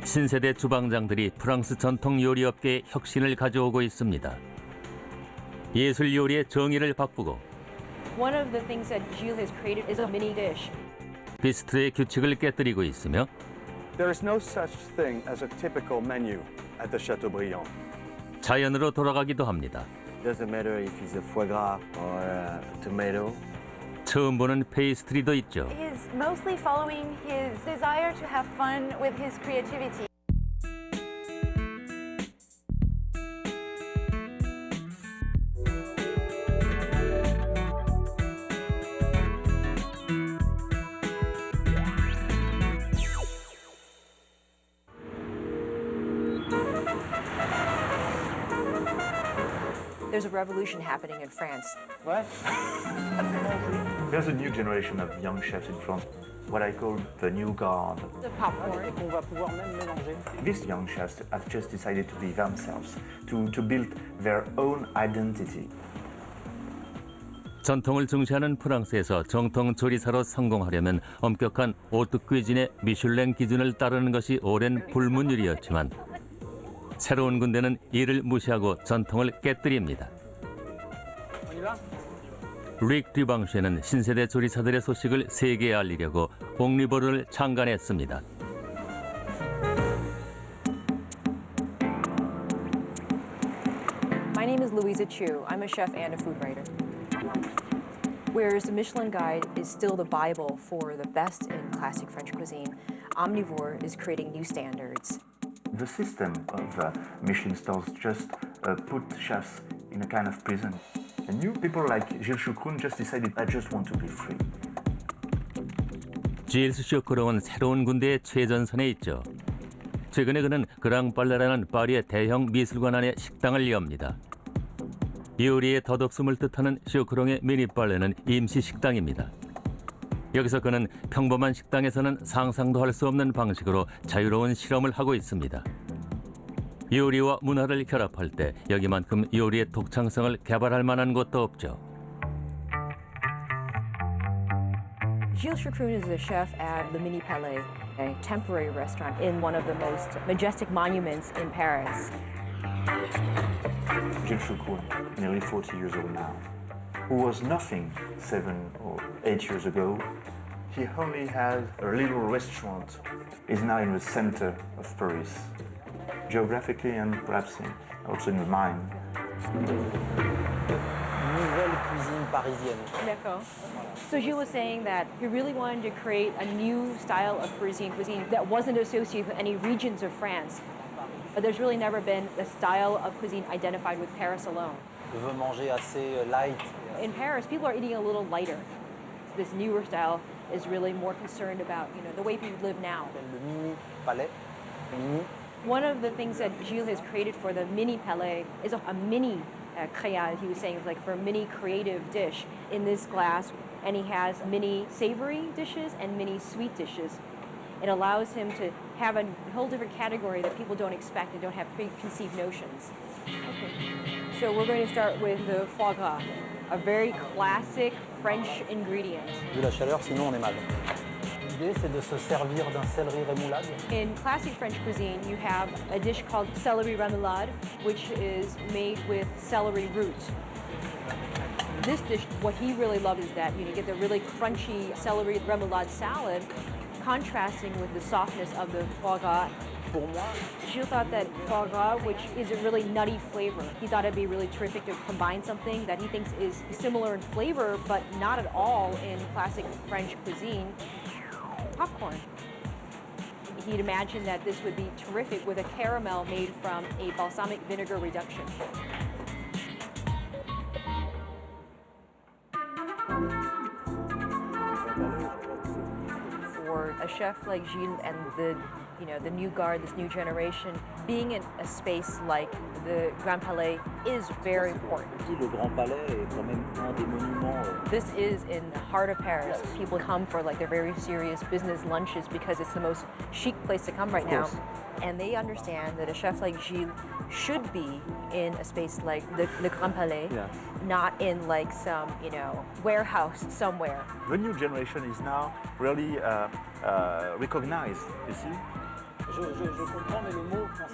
신세대 주방장들이 프랑스 전통 요리업계에 혁신을 가져오고 있습니다. 예술 요리의 정의를 바꾸고 One of the things that Gilles has created is a mini dish. 비스트의 규칙을 깨뜨리고 있으며 There is no such thing as a typical menu at the Chateaubriand. 자연으로 돌아가기도 합니다. Doesn't matter if it's a foie gras or a tomato. 처음 보는 페이스트리도 있죠. He's mostly following his desire to have fun with his creativity. There's a revolution happening in France. What? There's a new generation of young chefs in France, what I call the new guard. The popcorn. On va pouvoir même mélanger. These young chefs have just decided to be themselves, to build their own identity. 전통을 중시하는 프랑스에서 정통 조리사로 성공하려면 엄격한 오트 퀴진의 미슐랭 기준을 따르는 것이 오랜 불문율이었지만 새로운 군대는 이를 무시하고 전통을 깨뜨립니다. 릭 듀방쉐는 신세대 조리사들의 소식을 세계에 알리려고 옥리보르를 창간했습니다. My name is Louisa Chu. I'm a chef and a food writer. Whereas the Michelin Guide is still the Bible for the best in classic French cuisine, Omnivore is creating new standards. The system of Michelin stars just put chefs in a kind of prison. And new people like Gilles Choucroun just decided, I just want to be free. 질스 쇼크롱은 새로운 군대의 최전선에 있죠. 최근에 그는 그랑팔레라는 파리의 대형 미술관 안에 식당을 엽니다. 요리의 덧없음을 뜻하는 쇼크롱의 미니빨레는 임시 식당입니다. 여기서 그는 평범한 식당에서는 상상도 할 수 없는 방식으로 자유로운 실험을 하고 있습니다. 요리와 문화를 결합할 때 여기만큼 요리의 독창성을 개발할 만한 곳도 없죠. Gilles Choucroun is a chef at Le Mini Palais, a temporary restaurant in one of the most majestic monuments in Paris. Gilles Choucroun, nearly 40 years old now, who was nothing 7 or 8 years ago. He only had a little restaurant. He's now in the center of Paris, geographically and perhaps also in the mind. Nouvelle cuisine parisienne. D'accord. So Gilles was saying that he really wanted to create a new style of Parisian cuisine that wasn't associated with any regions of France. But there's really never been a style of cuisine identified with Paris alone. Je veux manger assez light. In Paris, people are eating a little lighter. This newer style is really more concerned about, the way people live now. Le mini palais. Mini. One of the things that Gilles has created for the mini palais is a mini créale. He was saying it's like for a mini creative dish in this glass, and he has mini savory dishes and mini sweet dishes. It allows him to have a whole different category that people don't expect and don't have preconceived notions. Okay. So we're going to start with the foie gras, a very classic French ingredient. Vu la chaleur, sinon on est mal. L'idée, c'est de se servir d'un céleri rémoulade. In classic French cuisine, you have a dish called celery remoulade, which is made with celery root. This dish, what he really loved is that you get the really crunchy celery remoulade salad, contrasting with the softness of the foie gras. Pour moi, Gilles thought that foie gras, which is a really nutty flavor, he thought it'd be really terrific to combine something that he thinks is similar in flavor, but not at all in classic French cuisine, popcorn. He'd imagined that this would be terrific with a caramel made from a balsamic vinegar reduction. For a chef like Gilles and the new guard, this new generation, being in a space like the Grand Palais is very important. le Grand Palais est quand même un des monuments. This is in the heart of Paris. People come for their very serious business lunches because it's the most chic place to come right now. And they understand that a chef like Gilles should be in a space like the Grand Palais, not in some, warehouse somewhere. The new generation is now really recognized, you see?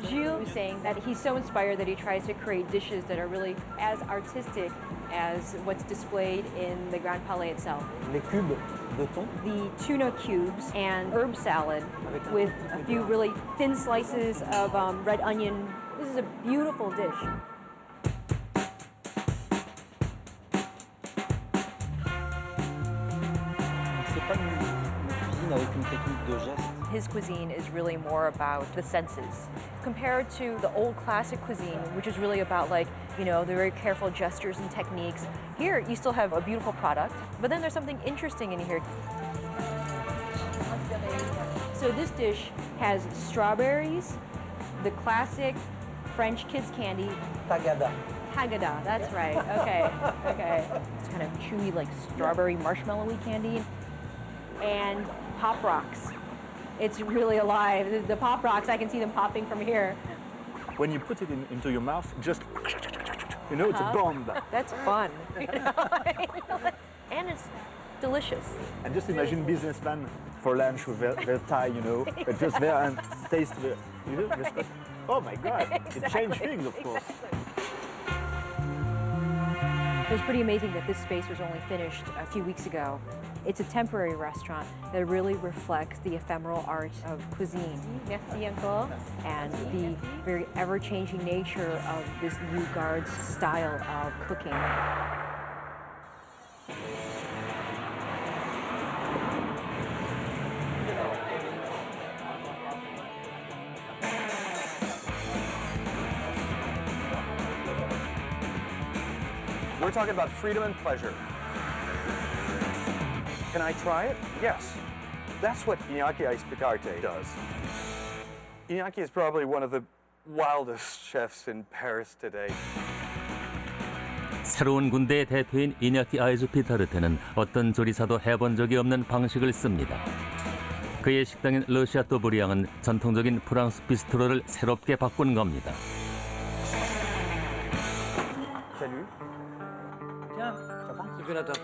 Gilles is saying that he's so inspired that he tries to create dishes that are really as artistic as what's displayed in the Grand Palais itself. Les cubes de thon. The tuna cubes and herb salad with a few really thin slices of red onion. This is a beautiful dish. C'est pas une cuisine avec une technique de geste. His cuisine is really more about the senses. Compared to the old classic cuisine, which is really about like, you know, the very careful gestures and techniques, here you still have a beautiful product, but then there's something interesting in here. So this dish has strawberries, the classic French kids candy. Tagada. Tagada, that's right. Okay, okay. It's kind of chewy, like strawberry marshmallowy candy. And Pop Rocks. It's really alive. The Pop Rocks, I can see them popping from here. When you put it into your mouth, just, you know, it's a bomb. That's fun. You know? And it's delicious. And just imagine businessmen for lunch with their tie, you know, but just there and taste the, you know, just, oh my God, it changed things, of course. It was pretty amazing that this space was only finished a few weeks ago. It's a temporary restaurant that really reflects the ephemeral art of cuisine. Merci encore. And the very ever-changing nature of this new guard's style of cooking. We're talking about freedom and pleasure. Can I try it? Yes. That's what Iñaki Aizpicarte does. Iñaki is probably one of the wildest chefs in Paris today. 새로운 군대의 대표인 이냐키 아이즈피타르테는 어떤 조리사도 해본 적이 없는 방식을 씁니다. 그의 식당인 르샤또 브리앙은 전통적인 프랑스 비스트로를 새롭게 바꾼 겁니다. Salut. Tiens, ça va? C'est Jonathan.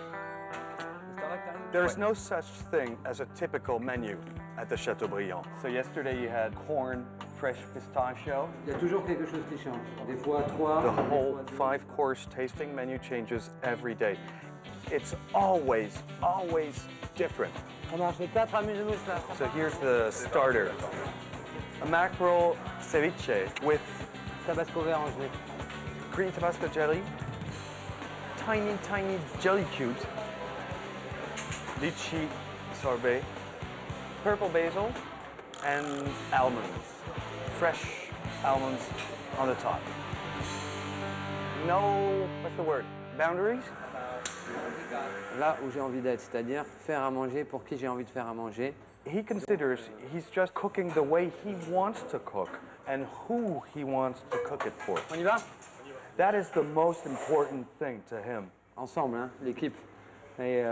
There's no such thing as a typical menu at the Chateaubriand. So yesterday you had corn, fresh pistachio. Il y a toujours quelque chose qui change. Des fois 3. The whole 5-course tasting menu changes every day. It's always different. Ça marche. Les 4 amuse-bouches là. So here's the starter. A mackerel ceviche with Tabasco vert en gelée. green Tabasco jelly, tiny jelly cubes, lychee sorbet, purple basil, and almonds. Fresh almonds on the top. No, what's the word? Boundaries? Là où j'ai envie d'être, c'est-à-dire faire à manger pour qui j'ai envie de faire à manger. He considers he's just cooking the way he wants to cook and who he wants to cook it for. On y va? That is the most important thing to him. Ensemble, hein, l'équipe. Et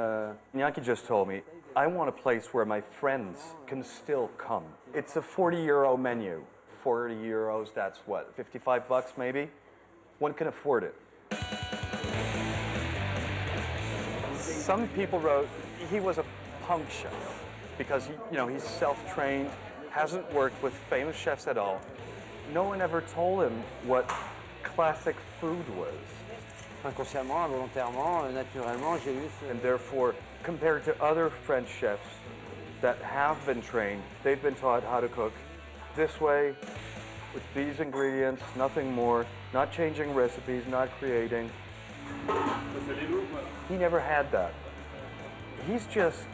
Iñaki just told me, I want a place where my friends can still come. It's a 40 euro menu. 40 euros, that's what, 55 bucks maybe? One can afford it. Some people wrote he was a punk chef because he's self-trained, hasn't worked with famous chefs at all. No one ever told him what classic food was. inconsciemment, involontairement, naturellement, j'ai eu ce... And therefore, compared to other French chefs that have been trained, they've been taught how to cook this way, with these ingredients, nothing more, not changing recipes, not creating. He never had that. He's just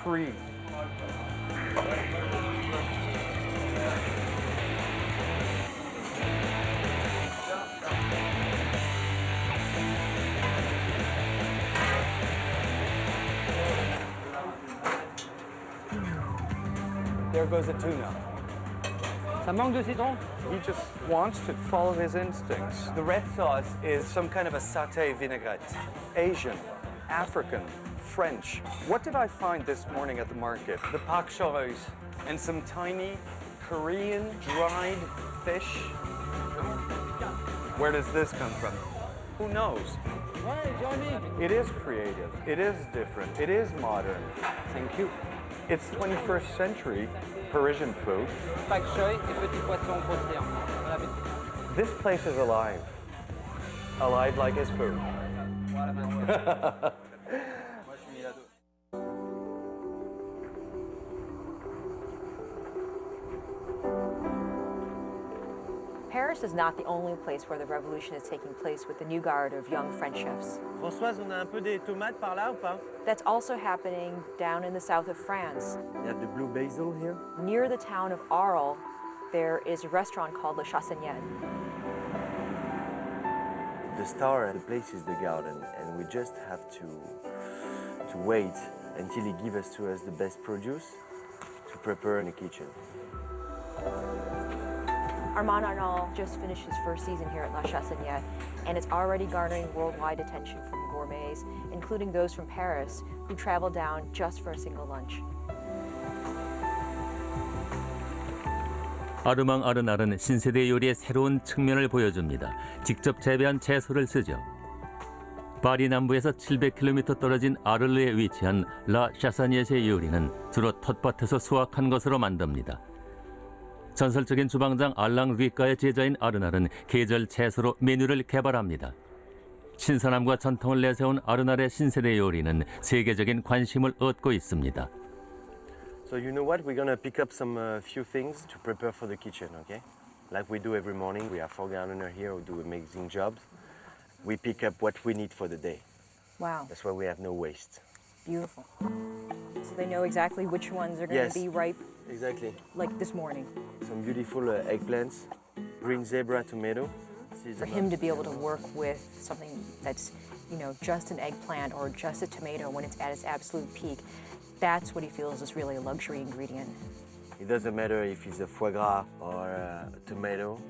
free. There goes the tuna. Ça manque de citron? He just wants to follow his instincts. The red sauce is some kind of a sauté vinaigrette. Asian, African, French. What did I find this morning at the market? The pak choreuse and some tiny Korean dried fish. Where does this come from? Who knows? Ouais, Jérémy. It is creative. It is different. It is modern. Thank you. It's 21st century Parisian food. Pak choy et petits poissons croustillants. Bon appétit. This place is alive. Alive like his food. Voilà, merci. Moi, je suis là. Paris is not the only place where the revolution is taking place with the new guard of young French chefs. Françoise, on a un peu des tomates par là ou pas? That's also happening down in the south of France. You have the blue basil here. Near the town of Arles, there is a restaurant called Le Chassaignette. The star of the place is the garden, and we just have to wait until he gives to us the best produce to prepare in the kitchen. Armand Arnault just finished his first season here at La Chassaignette, and it's already garnering worldwide attention from gourmets, including those from Paris, who travel down just for a single lunch. 아르망 아르날은 신세대 요리의 새로운 측면을 보여줍니다. 직접 재배한 채소를 쓰죠. 파리 남부에서 700km 떨어진 아를르에 위치한 라 샤사니엣의 요리는 주로 텃밭에서 수확한 것으로 만듭니다. 전설적인 주방장 알랑 루이카의 제자인 아르날은 계절 채소로 메뉴를 개발합니다. 신선함과 전통을 내세운 아르날의 신세대 요리는 세계적인 관심을 얻고 있습니다. So you know what? We're gonna pick up some few things to prepare for the kitchen, okay? Like we do every morning. We have 4 gardeners here who do amazing jobs. We pick up what we need for the day. Wow, That's why we have no waste. beautiful. So they know exactly which ones are going Yes. to be ripe, Exactly. like this morning. Some beautiful eggplants, green zebra tomato. For him to be able to work with something that's, just an eggplant or just a tomato when it's at its absolute peak, that's what he feels is really a luxury ingredient. It doesn't matter if it's a foie gras or a tomato.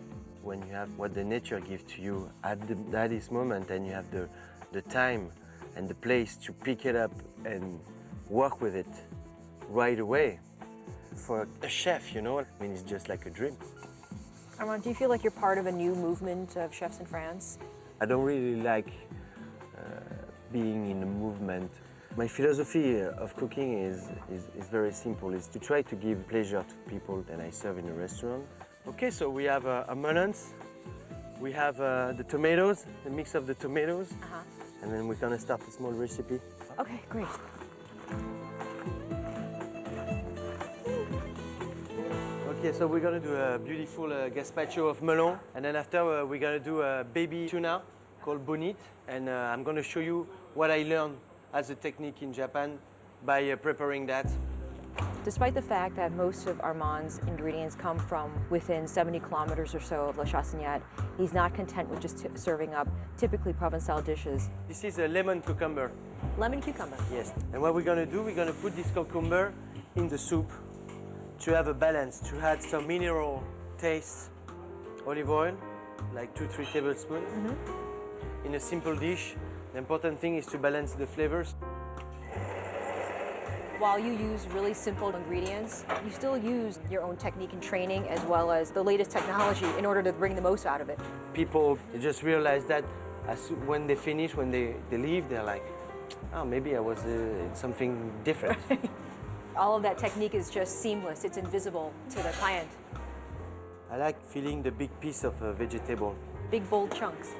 When you have what the nature gives to you at this moment, and you have the time and the place to pick it up and work with it right away. For a chef, it's just like a dream. Armand, do you feel like you're part of a new movement of chefs in France? I don't really like being in a movement. My philosophy of cooking is very simple. It's to try to give pleasure to people that I serve in a restaurant. Okay, so we have melons, we have the tomatoes, the mix of the tomatoes, and then we're gonna start a small recipe. Okay, great. Okay, so we're gonna do a beautiful gazpacho of melon, and then after we're gonna do a baby tuna called bonite, and I'm gonna show you what I learned as a technique in Japan by preparing that. Despite the fact that most of Armand's ingredients come from within 70 kilometers or so of La Chassaignette, he's not content with just serving up typically Provençal dishes. This is a lemon cucumber. Lemon cucumber. Yes. And what we're gonna do, we're gonna put this cucumber in the soup to have a balance, to add some mineral taste. Olive oil, like 2-3 tablespoons. In a simple dish, the important thing is to balance the flavors. While you use really simple ingredients, you still use your own technique and training as well as the latest technology in order to bring the most out of it. People just realize that when they finish, when they leave, they're like, oh, maybe I was in something different. All of that technique is just seamless. It's invisible to the client. I like feeling the big piece of a vegetable. Big, bold chunks.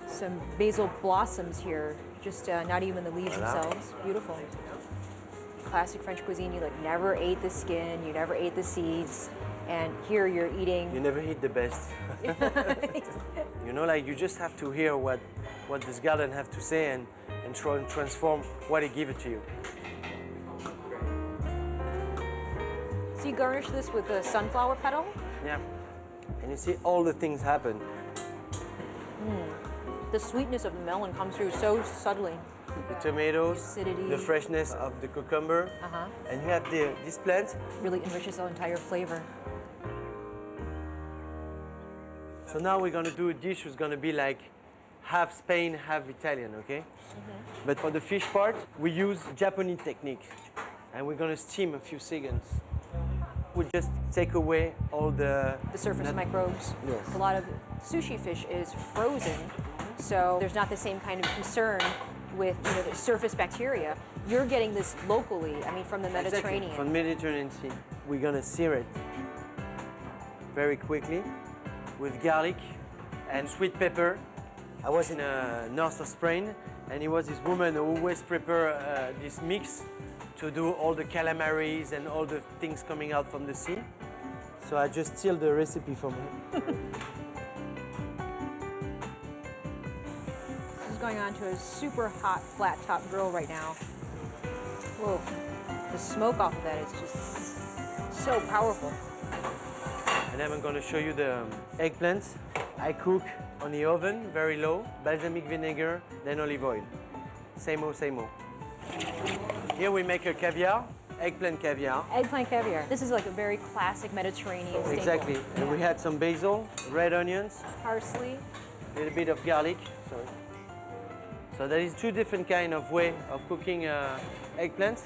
Some basil blossoms here, just not even the leaves themselves. Beautiful. Classic French cuisine, you never ate the skin, you never ate the seeds, and here you're eating. You never eat the best. You just have to hear what this garden have to say and try and transform what it gives to you. So you garnish this with a sunflower petal? Yeah. And you see all the things happen. The sweetness of the melon comes through so subtly. The tomatoes, Acidity. the freshness of the cucumber, and you have this plant. Really enriches the entire flavor. So now we're gonna do a dish that's gonna be like half Spain, half Italian, okay? But for the fish part, we use Japanese technique, and we're gonna steam a few seconds. We just take away all the surface microbes. Yes. A lot of sushi fish is frozen, so there's not the same kind of concern with the surface bacteria. you're getting this locally, I mean, from the Mediterranean. Exactly, from Mediterranean Sea. We're gonna sear it very quickly with garlic and sweet pepper. I was in north of Spain, and it was this woman who always prepare this mix to do all the calamaris and all the things coming out from the sea. So I just steal the recipe from her. This is going on to a super hot flat top grill right now. Whoa, the smoke off of that is just so powerful. And then I'm going to show you the eggplants. I cook on the oven, very low, balsamic vinegar, then olive oil. Same-o, same-o. Here we make a caviar, eggplant caviar. Eggplant caviar. This is like a very classic Mediterranean staple. Exactly. And we had some basil, red onions, Parsley. a little bit of garlic. Sorry. So there is two different kind of way of cooking eggplants.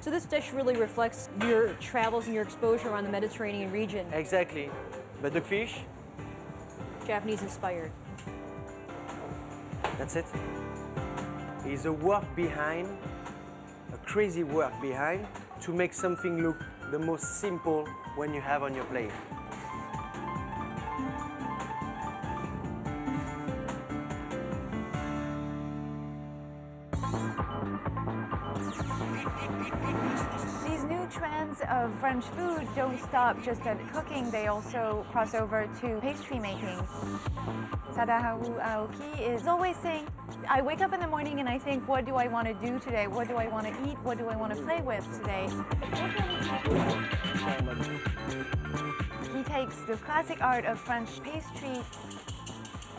So this dish really reflects your travels and your exposure around the Mediterranean region. Exactly. But the fish, Japanese inspired. that's it. Is a work behind, a crazy work behind, to make something look the most simple when you have on your plate. These new trends of French food don't stop just at cooking, they also cross over to pastry making. Sadaharu Aoki is always saying, I wake up in the morning and I think, what do I want to do today? What do I want to eat? What do I want to play with today? He takes the classic art of French pastry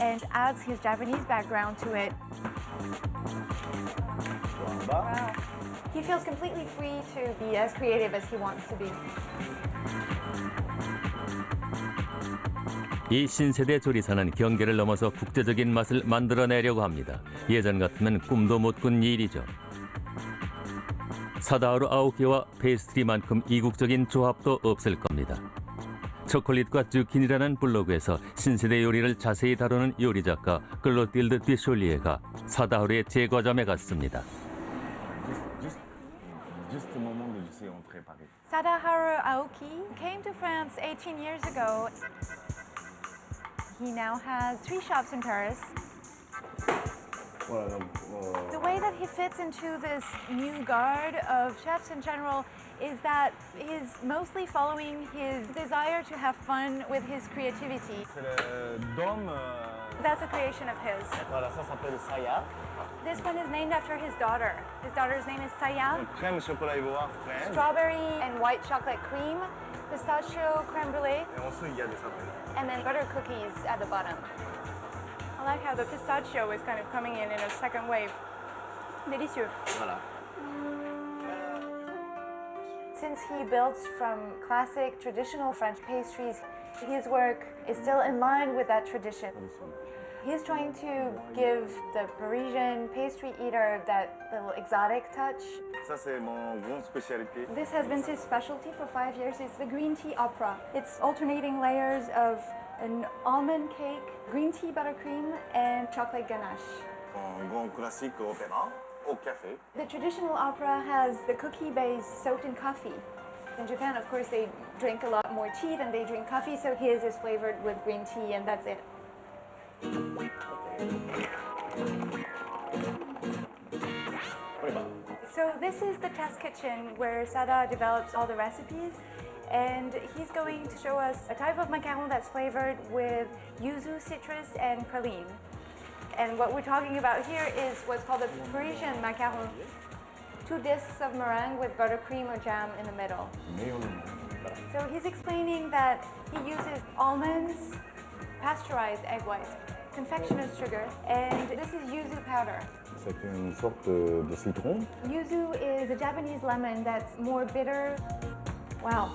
and adds his Japanese background to it. Wow. He feels completely free to be as creative as he wants to be. 이 신세대 조리사는 경계를 넘어서 국제적인 맛을 만들어내려고 합니다. 예전 같으면 꿈도 못 꾼 일이죠. 사다하루 아오키와 페이스트리만큼 이국적인 조합도 없을 겁니다. 초콜릿과 zucchini라는 블로그에서 신세대 요리를 자세히 다루는 요리 작가 클로틸드 듀숄리에가 사다하루의 제과점에 갔습니다. Sadaharu Aoki came to France 18 years ago. He now has 3 shops in Paris. The way that he fits into this new guard of chefs in general is that he's mostly following his desire to have fun with his creativity. That's a creation of his. Voilà, ça s'appelle Saya. This one is named after his daughter. His daughter's name is Saya. Crème chocolat ivoire fraise. Strawberry and white chocolate cream, pistachio crème brûlée, Et ensuite, il y a des sapins. and then butter cookies at the bottom. I like how the pistachio is kind of coming in a second wave. Délicieux. Voilà. Since he builds from classic traditional French pastries, his work is still in line with that tradition. He's trying to give the Parisian pastry eater that little exotic touch. Ça, c'est mon grande spécialité. This has been his specialty for 5 years. It's the green tea opera. It's alternating layers of an almond cake, green tea buttercream, and chocolate ganache. Un grand classique opéra au café. The traditional opera has the cookie base soaked in coffee. In Japan, of course, they drink a lot more tea than they drink coffee, so his is flavored with green tea, and that's it. So this is the test kitchen where Sada develops all the recipes, and he's going to show us a type of macaron that's flavored with yuzu, citrus, and praline. And what we're talking about here is what's called a Parisian macaron. 2 discs of meringue with buttercream or jam in the middle. So he's explaining that he uses almonds, pasteurized egg whites, confectioner's sugar, and this is yuzu powder. C'est une sorte de citron. Yuzu is a Japanese lemon that's more bitter. Wow.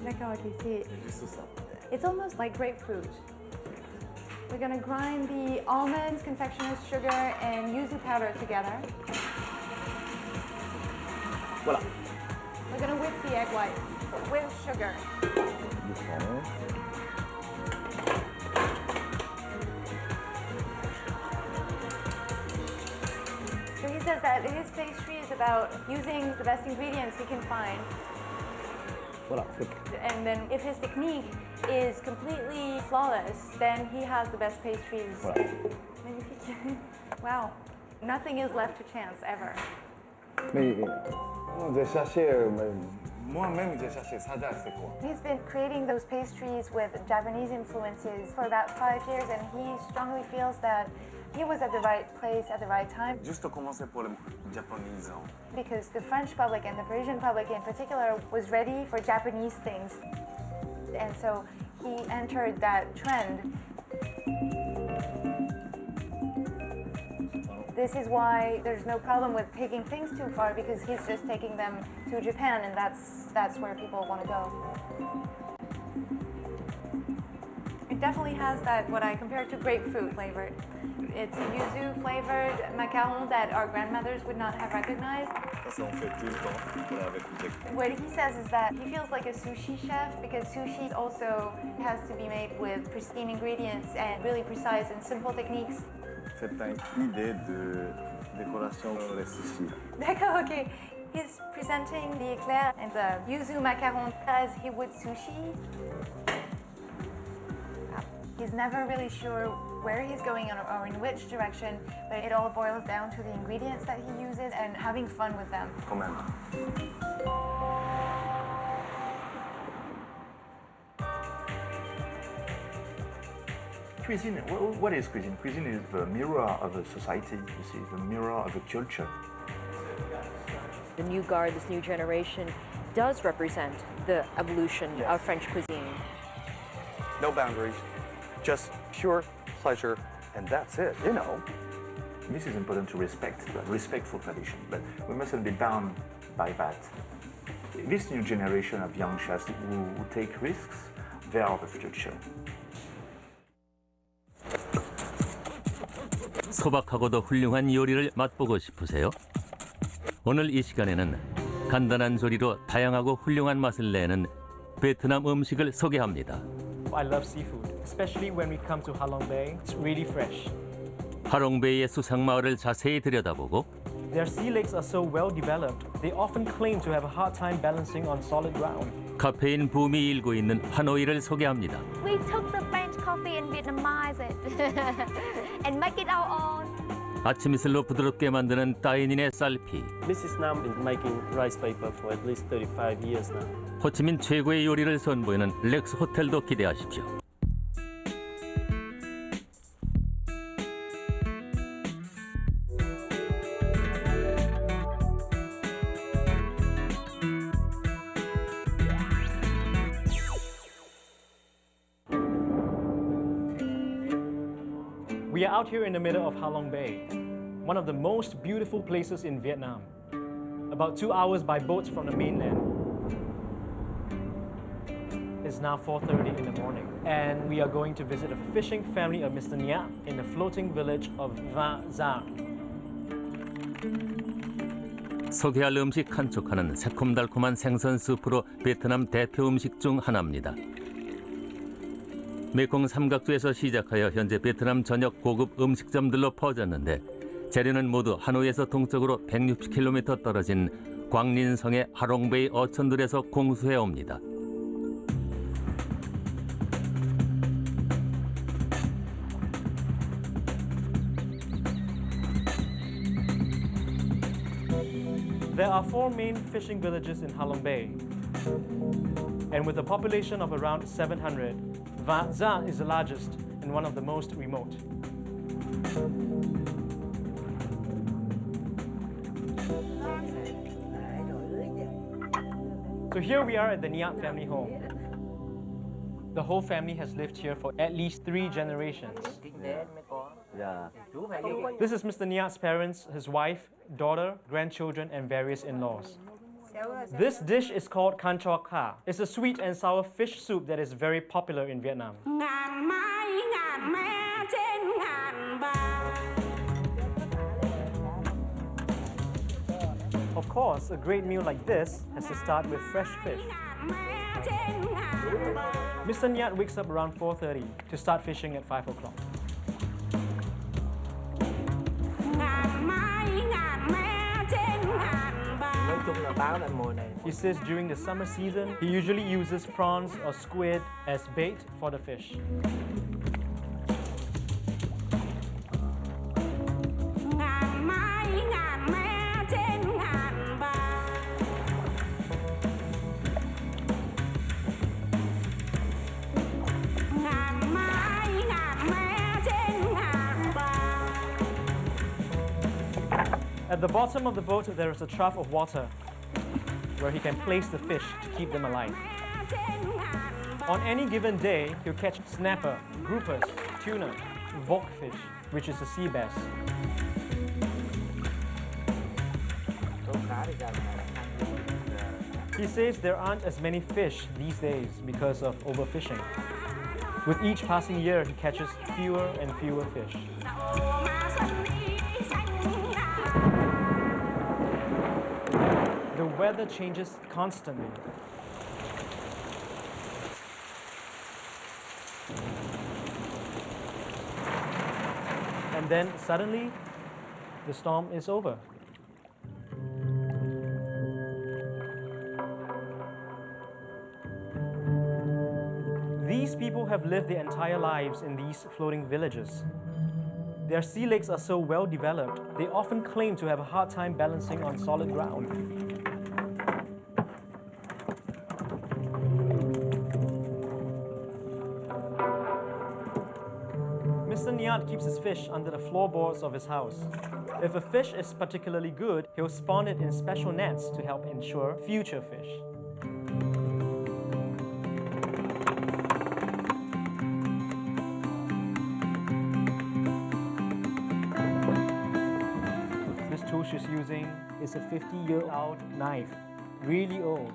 D'accord, ok, it's almost like grapefruit. We're going to grind the almonds, confectioner's sugar, and yuzu powder together. Voilà. We're going to whip the egg whites with sugar. So he's says that his pastry is about using the best ingredients he can find. Voilà. And then if his technique is completely flawless, then he has the best pastries. Voilà. Magnifique. Wow. Nothing is left to chance ever. Mais j'ai cherché, moi-même j'ai cherché Sada, c'est quoi? He's been creating those pastries with Japanese influences for about 5 years, and he strongly feels that he was at the right place at the right time. Juste commencer pour le japonais. Because the French public and the Parisian public in particular was ready for Japanese things. And so he entered that trend. This is why there's no problem with taking things too far, because he's just taking them to Japan, and that's where people want to go. It definitely has that, what I compare to grapefruit flavored. It's yuzu flavored macaron that our grandmothers would not have recognized. Ça on fait tout le temps avec le japonais. What he says is that he feels like a sushi chef, because sushi also has to be made with pristine ingredients and really precise and simple techniques. C'est une idée de décoration pour les sushis. D'accord, okay. He's presenting the eclair and the yuzu macaron as he would sushi. He's never really sure where he's going or in which direction, but it all boils down to the ingredients that he uses and having fun with them. Quand même. Cuisine, what is cuisine? Cuisine is the mirror of a society, you see, the mirror of a culture. The new guard, this new generation, does represent the evolution of French cuisine. No boundaries, just pure pleasure, and that's it, you know. This is important to respect for tradition, but we mustn't be bound by that. This new generation of young chefs who take risks, they are the future. 소박하고도 훌륭한 요리를 맛보고 싶으세요? 오늘 이 시간에는 간단한 조리로 다양하고 훌륭한 맛을 내는 베트남 음식을 소개합니다. I love seafood, especially when we come to Halong Bay. It's really fresh. 하롱베이의 수상마을을 자세히 들여다보고 Their sea lakes are so well developed, they often claim to have a hard time balancing on solid ground. 카페인 붐이 일고 있는 하노이를 소개합니다. We took the French coffee and Vietnamized it and make it our own. 아침 이슬로 부드럽게 만드는 따인인의 쌀피. Mrs. Nam is making rice paper for at least 35 years now. 호치민 최고의 요리를 선보이는 렉스 호텔도 기대하십시오. We are out here in the middle of Halong Bay, one of the most beautiful places in Vietnam, about 2 hours by boat from the mainland. It's now 4:30 in the morning, and we are going to visit a fishing family of Mr. Nhiat in the floating village of Va Gia. 소개할 음식 한 촉하는 새콤달콤한 생선 스프로 베트남 대표 음식 중 하나입니다. 메콩 삼각주에서 시작하여 현재 베트남 전역 고급 음식점들로 퍼졌는데 재료는 모두 하노이에서 동쪽으로 160km 떨어진 광린성의 하롱베이 어촌들에서 공수해 옵니다. There are 4 main fishing villages in Halong Bay, and with a population of around 700, Va Gia is the largest and one of the most remote. So here we are at the Nhiat family home. The whole family has lived here for at least 3 generations. Yeah. This is Mr. Nhiat's parents, his wife, daughter, grandchildren, and various in-laws. This dish is called Can Chua Ca. It's a sweet and sour fish soup that is very popular in Vietnam. Of course, a great meal like this has to start with fresh fish. Mr. Nhiat wakes up around 4:30 to start fishing at 5 o'clock. He says during the summer season, he usually uses prawns or squid as bait for the fish. At the bottom of the boat, there is a trough of water where he can place the fish to keep them alive. On any given day, he'll catch snapper, groupers, tuna, vokfish, which is a sea bass. He says there aren't as many fish these days because of overfishing. With each passing year, he catches fewer and fewer fish. The weather changes constantly. And then suddenly, the storm is over. These people have lived their entire lives in these floating villages. Their sea legs are so well developed, they often claim to have a hard time balancing on solid ground. Mr. Niat keeps his fish under the floorboards of his house. If a fish is particularly good, he'll spawn it in special nets to help ensure future fish. This tool she's using is a 50-year-old knife, really old,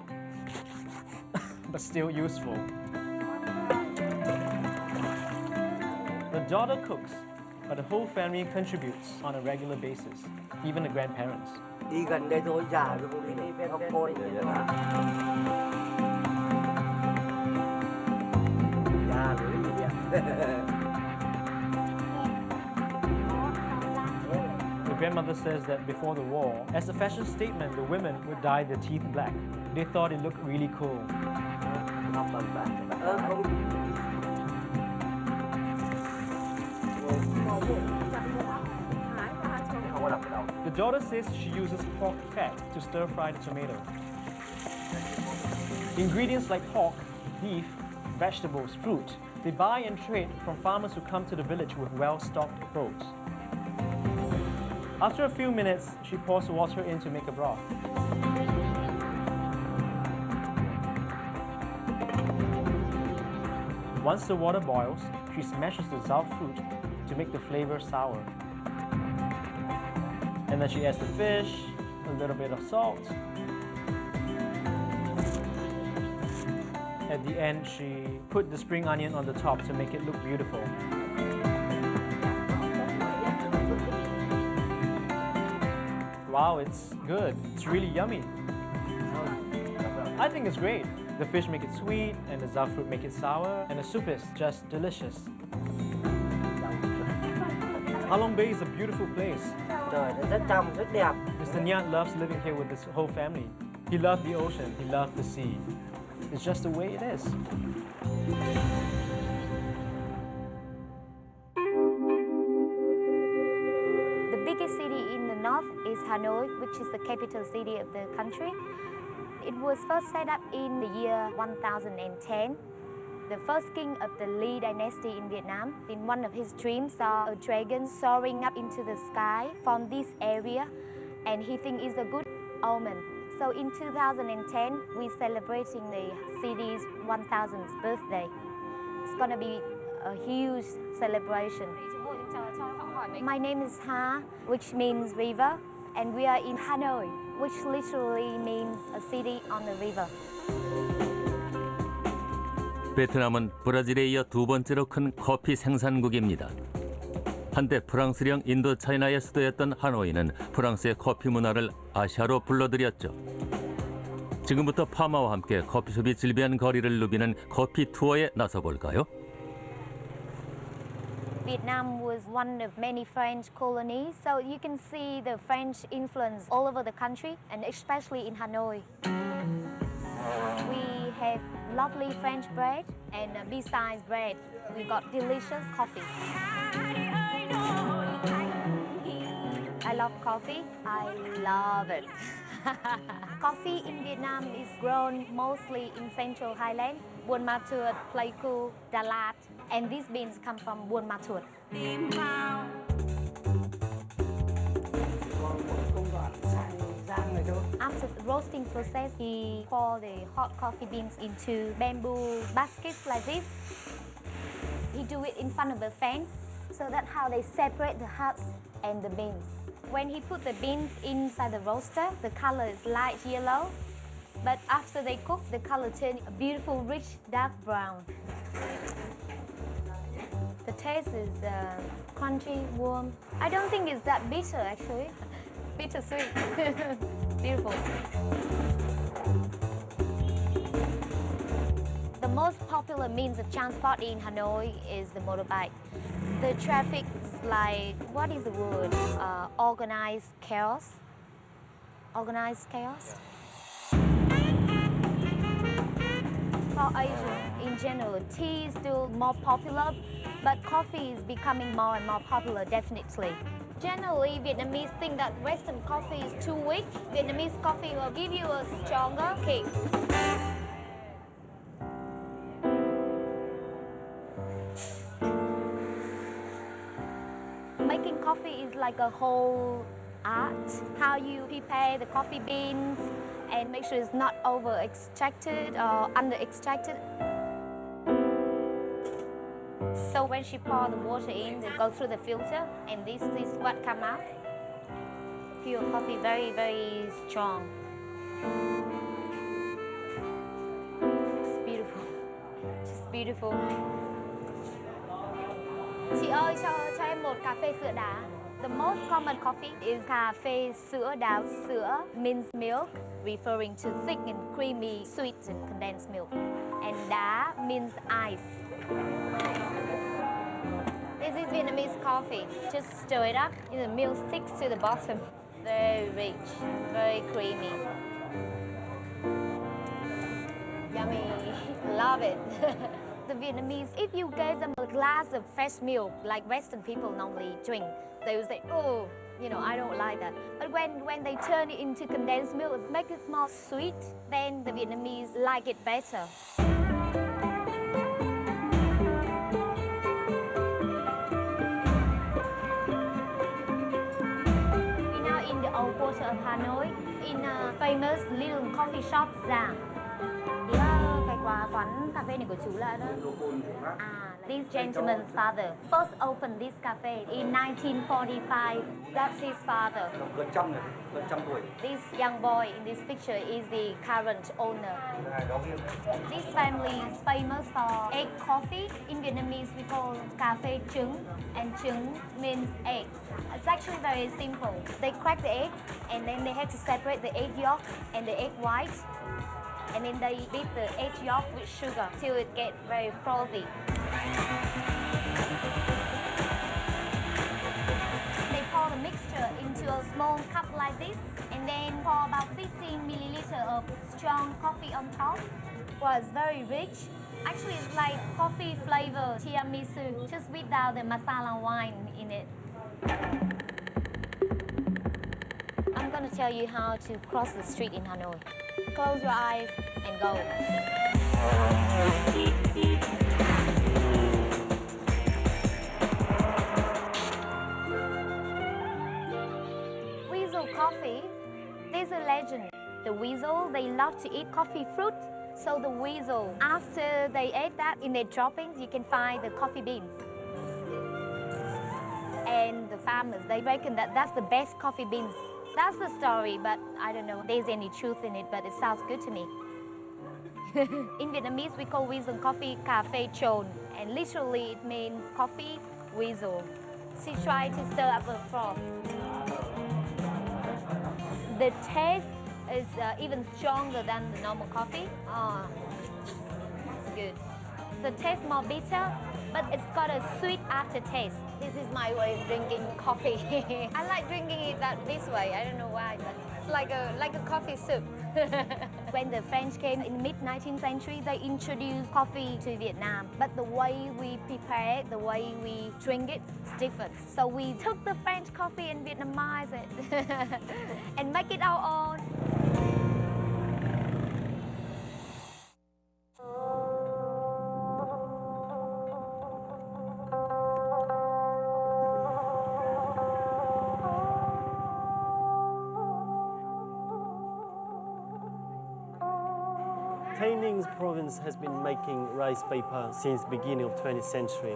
but still useful. The daughter cooks, but the whole family contributes on a regular basis, even the grandparents. The grandmother says that before the war, as a fashion statement, the women would dye their teeth black. They thought it looked really cool. The daughter says she uses pork fat to stir-fry the tomato. Ingredients like pork, beef, vegetables, fruit, they buy and trade from farmers who come to the village with well-stocked boats. After a few minutes, she pours water in to make a broth. Once the water boils, she smashes the zao fruit to make the flavor sour. And then she adds the fish, a little bit of salt. At the end, she put the spring onion on the top to make it look beautiful. Wow, it's good. It's really yummy. I think it's great. The fish make it sweet, and the zao fruit make it sour, and the soup is just delicious. Halong Bay is a beautiful place. Mr. Niat loves living here with his whole family. He loved the ocean, he loved the sea. It's just the way it is. The biggest city in the north is Hanoi, which is the capital city of the country. It was first set up in the year 1010. The first king of the Ly dynasty in Vietnam, in one of his dreams, saw a dragon soaring up into the sky from this area, and he thinks it's a good omen. So in 2010, we're celebrating the city's 1000th birthday. It's gonna be a huge celebration. My name is Ha, which means river, and we are in Hanoi, which literally means a city on the river. 베트남은 브라질에 이어 두 번째로 큰 커피 생산국입니다. 한때 프랑스령 인도차이나의 수도였던 하노이는 프랑스의 커피 문화를 아시아로 불러들였죠. 지금부터 파마와 함께 커피숍이 즐비한 거리를 누비는 커피 투어에 나서볼까요? Vietnam was one of many French colonies, so you can see the French influence all over the country, and especially in Hanoi. We have lovely French bread, and besides bread, we got delicious coffee. I love coffee. I love it. Coffee in Vietnam is grown mostly in central Highland, Buôn Ma Thuột, Pleiku, Đà Lạt, and these beans come from Buôn Ma Thuột. After the roasting process, he pour the hot coffee beans into bamboo baskets like this. He do it in front of the fan, so that's how they separate the husk and the beans. When he put the beans inside the roaster, the color is light yellow, but after they cook, the color turns a beautiful, rich, dark brown. The taste is crunchy, warm. I don't think it's that bitter, actually. Bittersweet. Beautiful. The most popular means of transport in Hanoi is the motorbike. The traffic is like, what is the word? Organized chaos. Organized chaos. For Asia in general, tea is still more popular, but coffee is becoming more and more popular, definitely. Generally, Vietnamese think that Western coffee is too weak. Vietnamese coffee will give you a stronger kick. Making coffee is like a whole art. How you prepare the coffee beans and make sure it's not over-extracted or under-extracted. So when she pour the water in, they go through the filter, and this is what comes out. Pure coffee, very, very strong. It's beautiful. Just beautiful. Chị ơi, cho em một cà phê sữa đá. The most common coffee is cà phê sữa đào, sữa, minced milk, referring to thick and creamy, sweet and condensed milk. And đá means ice. This is Vietnamese coffee. Just stir it up. The milk sticks to the bottom. Very rich, very creamy. Yummy. Love it. The Vietnamese, if you gave them a glass of fresh milk, like Western people normally drink, they would say, oh, you know, I don't like that. But when they turn it into condensed milk, it makes it more sweet, then the Vietnamese like it better. We're now in the old quarter of Hanoi, in a famous little coffee shop, Giang. Quán cà phê này của chú là đó. This gentleman's father first opened this cafe in 1945. That's his father. This young boy in this picture is the current owner. This family is famous for egg coffee. In Vietnamese, we call café trứng, and trứng means egg. It's actually very simple. They crack the egg, and then they have to separate the egg yolk and the egg white. And then they beat the egg yolk with sugar till it gets very frothy. They pour the mixture into a small cup like this, and then pour about 15 milliliters of strong coffee on top. Well, it's very rich. Actually, it's like coffee flavor tiramisu, just without the masala wine in it. I'm going to tell you how to cross the street in Hanoi. Close your eyes and go. Weasel coffee, there's a legend. The weasel, they love to eat coffee fruit. So the weasel, after they ate that, in their droppings, you can find the coffee beans. And the farmers, they reckon that that's the best coffee beans. That's the story, but I don't know if there's any truth in it, but it sounds good to me. In Vietnamese, we call weasel coffee cà phê trồn, and literally it means coffee weasel. She tried to stir up the froth. The taste is even stronger than the normal coffee. Oh, it's good. the taste more bitter, but it's got a sweet aftertaste. This is my way of drinking coffee. I like drinking it this way. I don't know why, but it's like a coffee soup. When the French came in the mid-19th century, they introduced coffee to Vietnam. But the way we prepare it, the way we drink it, is different. So we took the French coffee and Vietnamized it and make it our own. Tây Ninh province has been making rice paper since the beginning of 20th century.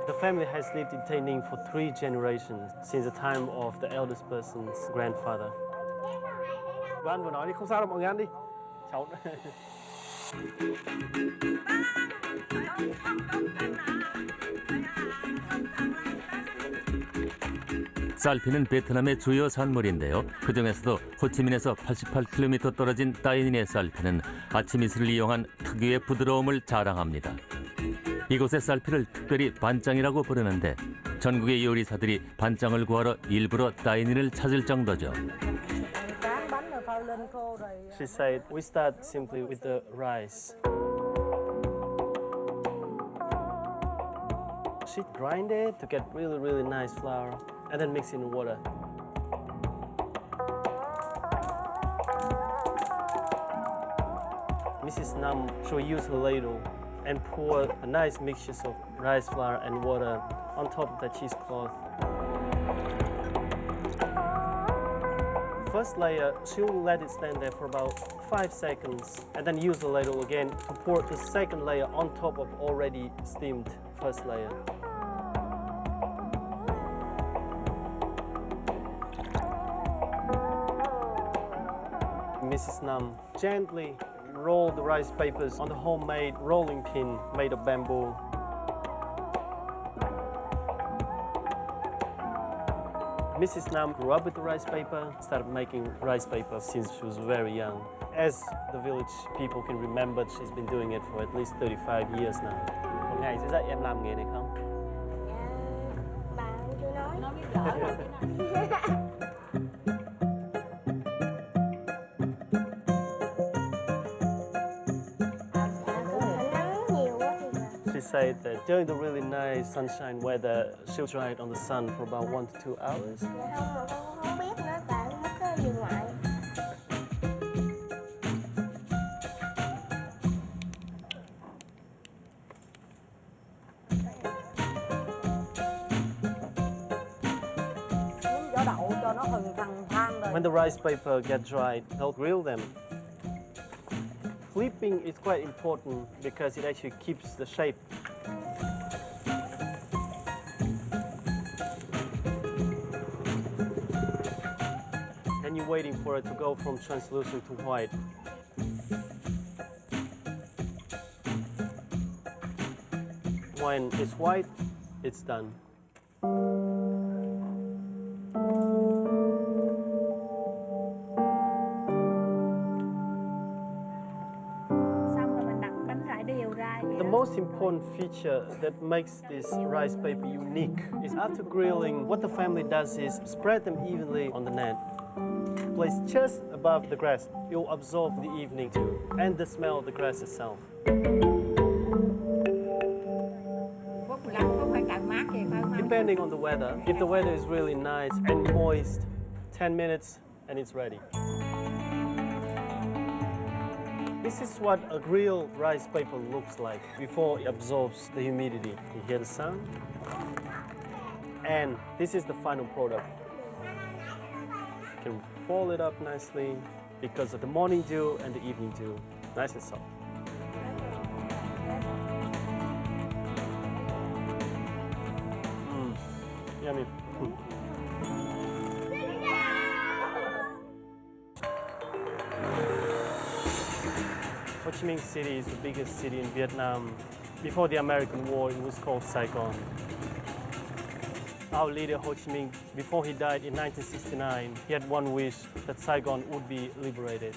The family has lived in Tây Ninh for 3 generations, since the time of the eldest person's grandfather. Anh vừa nói đi, không sao đâu, mọi người ăn đi. Cháu. 쌀피는 베트남의 주요 산물인데요. 그중에서도 호치민에서 88km 떨어진 따이닌의 쌀피는 아침 이슬을 이용한 특유의 부드러움을 자랑합니다. 이곳의 쌀피를 특별히 반짱이라고 부르는데 전국의 요리사들이 반짱을 구하러 일부러 따이닌을 찾을 정도죠. She said, we start simply with the rice. She grind it to get really nice flour and then mix it in water. Mrs. Nam, she'll use a ladle and pour a nice mixture of rice flour and water on top of the cheesecloth. First layer, she'll let it stand there for about 5 seconds and then use the ladle again to pour the second layer on top of already steamed first layer. Mrs. Nam gently rolled the rice papers on the homemade rolling pin made of bamboo. Mrs. Nam grew up with the rice paper, started making rice paper since she was very young. As the village people can remember, she's been doing it for at least 35 years now. Một ngày sẽ dạy em làm nghề này không? Bà chưa nói. Nó biết rõ rồi. She said that during the really nice sunshine weather, she'll dry it on the sun for about 1 to 2 hours. Không biết nữa, tại không có gì ngoại. When the rice paper get dried, they'll grill them. Flipping is quite important because it actually keeps the shape. And you're waiting for it to go from translucent to white. When it's white, it's done. The most important feature that makes this rice paper unique is after grilling, what the family does is spread them evenly on the net. Place just above the grass. You'll absorb the evening too, and the smell of the grass itself. Depending on the weather, if the weather is really nice and moist, 10 minutes and it's ready. This is what a grilled rice paper looks like before it absorbs the humidity. You hear the sound? And this is the final product. You can roll it up nicely because of the morning dew and the evening dew. Nice and soft. Yummy. Ho Chi Minh City is the biggest city in Vietnam. Before the American War, it was called Saigon. Our leader, Ho Chi Minh, before he died in 1969, he had one wish, that Saigon would be liberated.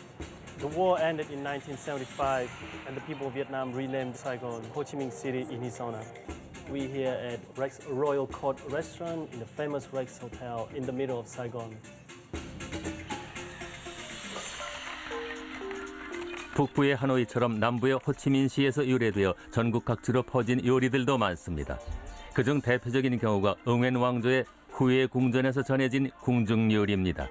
The war ended in 1975, and the people of Vietnam renamed Saigon Ho Chi Minh City in his honor. We're here at Rex Royal Court Restaurant in the famous Rex Hotel in the middle of Saigon. 북부의 하노이처럼 남부의 호치민시에서 유래되어 전국 각지로 퍼진 요리들도 많습니다. 그중 대표적인 경우가 응웬 왕조의 후예 궁전에서 전해진 궁중요리입니다.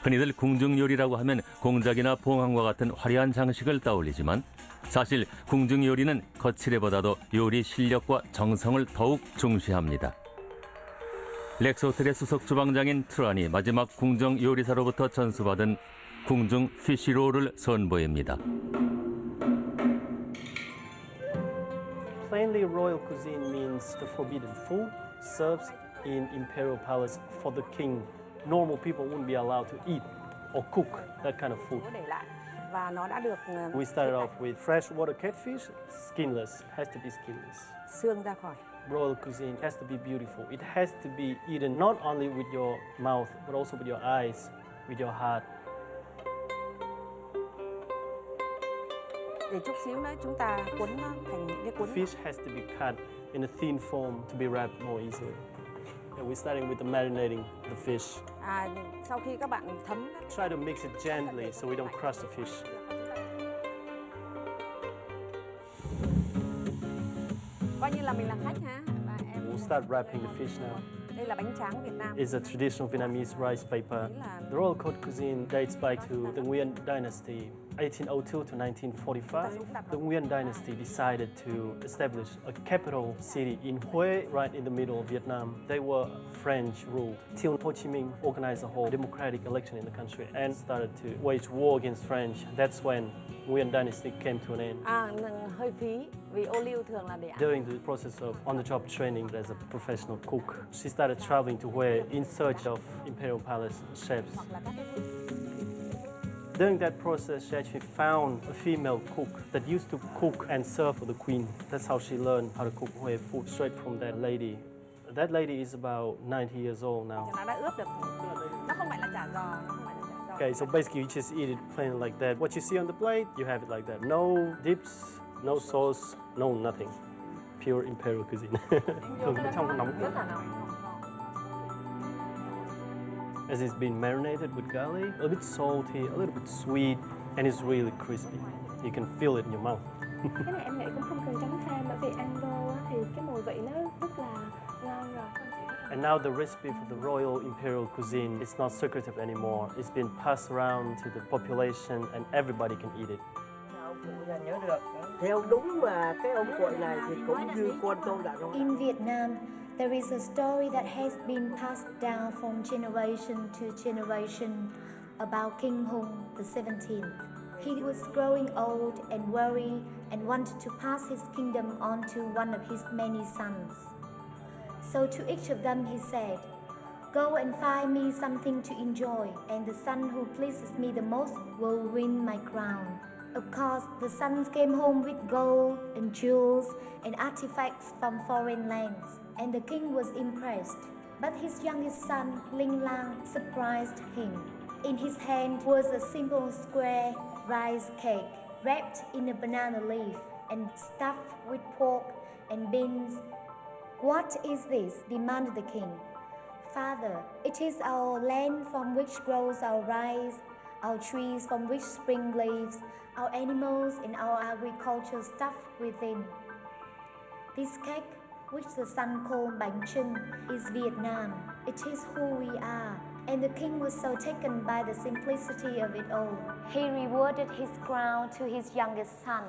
흔히들 궁중요리라고 하면 공작이나 봉황과 같은 화려한 장식을 떠올리지만 사실 궁중요리는 거칠애보다도 요리 실력과 정성을 더욱 중시합니다. 렉스호텔의 수석 주방장인 트란이 마지막 궁정 요리사로부터 전수받은 궁중 피쉬롤을 선보입니다. Plainly, royal cuisine means the forbidden food served in imperial palace for the king. Normal people wouldn't be allowed to eat or cook that kind of food. We started off with freshwater catfish, skinless, has to be skinless. Xương ra khỏi. Royal cuisine has to be beautiful. It has to be eaten not only with your mouth, but also with your eyes, with your heart. Để chút xíu nữa chúng ta cuốn nó thành những cái cuốn. Fish has to be cut in a thin form to be wrapped more easily. And we're starting with the marinating the fish. Sau khi các bạn thấm. Try to mix it gently so we don't crush the fish. Coi như là mình là khách ha. We'll start wrapping the fish now. Đây là bánh tráng Việt Nam. It's a traditional Vietnamese rice paper. The royal court cuisine dates back to the Nguyen dynasty, 1802 to 1945. The Nguyen dynasty decided to establish a capital city in Hue, right in the middle of Vietnam. They were French ruled till Ho Chi Minh organized a whole democratic election in the country and started to wage war against French. That's when Nguyen dynasty came to an end. Hơi phí vì ô liu thường là để. During the process of on-the-job training as a professional cook, she started traveling to Hue in search of imperial palace chefs. During that process, she actually found a female cook that used to cook and serve for the queen. That's how she learned how to cook Hue food straight from that lady. That lady is about 90 years old now. Nó đã ướp được. Nó không phải là chả giò, nó không phải là chả giò. Okay, so basically you just eat it plain like that. What you see on the plate, you have it like that. No dips, no sauce, no nothing. Pure imperial cuisine. As it's been marinated with garlic, a bit salty, a little bit sweet, and it's really crispy. You can feel it in your mouth. Cái này em nghĩ cũng không cần chấm thêm bởi vì ăn vô thì cái mùi vị nó rất là ngon rồi. And now the recipe for the royal imperial cuisine is not secretive anymore. It's been passed around to the population and everybody can eat it. Nhớ được. Theo đúng mà cái ông cuội này thì cũng như con tôi đã nói. In Vietnam, there is a story that has been passed down from generation to generation about King Hùng the 17th. He was growing old and weary and wanted to pass his kingdom on to one of his many sons. So to each of them he said, "Go and find me something to enjoy, and the son who pleases me the most will win my crown." Of course, the sons came home with gold and jewels and artifacts from foreign lands, and the king was impressed. But his youngest son, Linh Lang, surprised him. In his hand was a simple square rice cake wrapped in a banana leaf and stuffed with pork and beans. "What is this?" demanded the king. "Father, it is our land from which grows our rice, our trees from which spring leaves, our animals and our agriculture stuffed within. This cake, which the son called Bánh Trưng, is Vietnam. It is who we are." And the king was so taken by the simplicity of it all. He rewarded his crown to his youngest son.